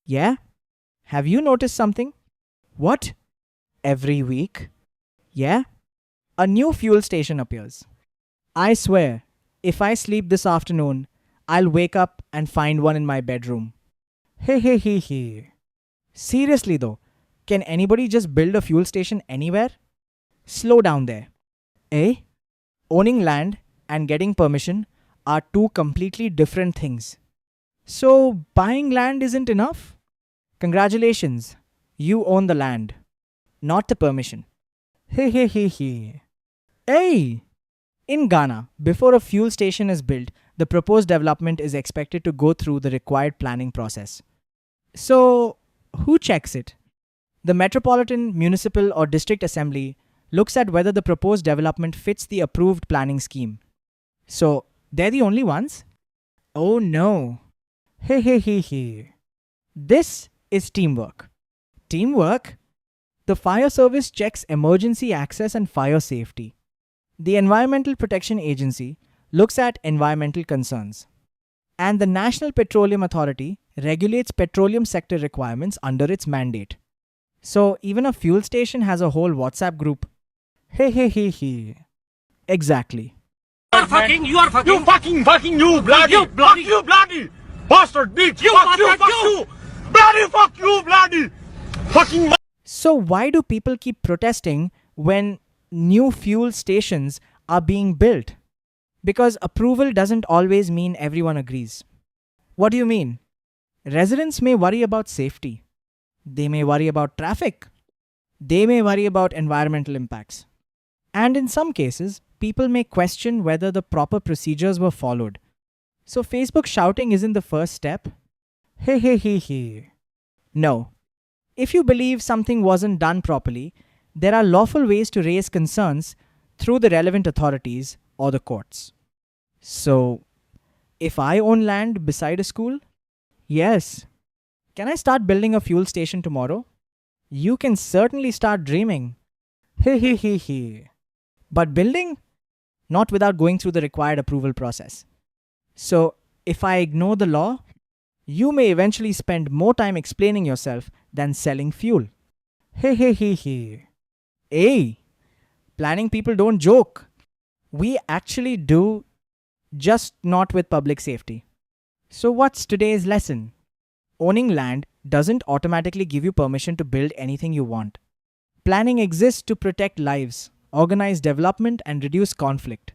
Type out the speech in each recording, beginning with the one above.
Yeah? Have you noticed something? What? Every week? Yeah? A new fuel station appears. I swear, if I sleep this afternoon, I'll wake up and find one in my bedroom. Hey, hey, hey, hey. Seriously though, can anybody just build a fuel station anywhere? Slow down there. Eh? Owning land and getting permission are two completely different things. So, buying land isn't enough? Congratulations, you own the land, not the permission. Hey, hey, hey, hey. Hey! In Ghana, before a fuel station is built, the proposed development is expected to go through the required planning process. So, who checks it? The Metropolitan, Municipal, or District Assembly looks at whether the proposed development fits the approved planning scheme. So, they're the only ones? Oh no. Hey, hey, hey, hey. This is teamwork. Teamwork? The fire service checks emergency access and fire safety. The Environmental Protection Agency looks at environmental concerns. And the National Petroleum Authority regulates petroleum sector requirements under its mandate. So even a fuel station has a whole WhatsApp group. Hey, hey, hey, hey. Exactly. You are fucking, You bloody, You bloody- fuck you bloody, bastard bitch, You fuck you, bastard, fuck you. you, bloody, fuck you bloody, fucking. So why do people keep protesting when new fuel stations are being built? Because approval doesn't always mean everyone agrees. What do you mean? Residents may worry about safety. They may worry about traffic. They may worry about environmental impacts. And in some cases, people may question whether the proper procedures were followed. So Facebook shouting isn't the first step. Hey, hey, hey, hey. No. If you believe something wasn't done properly, there are lawful ways to raise concerns through the relevant authorities or the courts. So, if I own land beside a school, yes. Can I start building a fuel station tomorrow? You can certainly start dreaming. Hey, hey, hey, hey. But building? Not without going through the required approval process. So, if I ignore the law, you may eventually spend more time explaining yourself than selling fuel. Hey, hey, hey, hey. Hey, planning people don't joke. We actually do, just not with public safety. So, what's today's lesson? Owning land doesn't automatically give you permission to build anything you want. Planning exists to protect lives, organize development, and reduce conflict.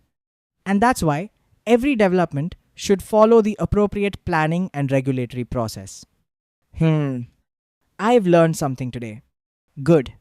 And that's why every development should follow the appropriate planning and regulatory process. I've learned something today. Good.